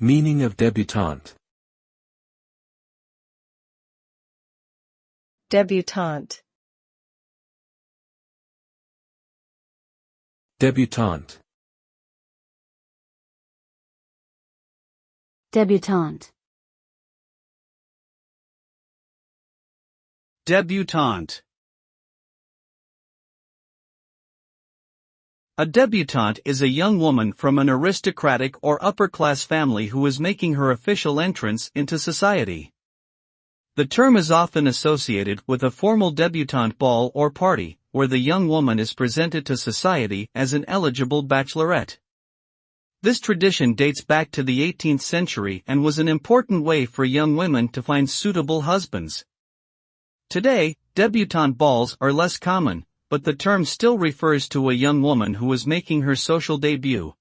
Meaning of debutante. Debutante. Debutante. Debutante. Debutante. A debutante is a young woman from an aristocratic or upper-class family who is making her official entrance into society. The term is often associated with a formal debutante ball or party, where the young woman is presented to society as an eligible bachelorette. This tradition dates back to the 18th century and was an important way for young women to find suitable husbands. Today, debutante balls are less common, but the term still refers to a young woman who is making her social debut.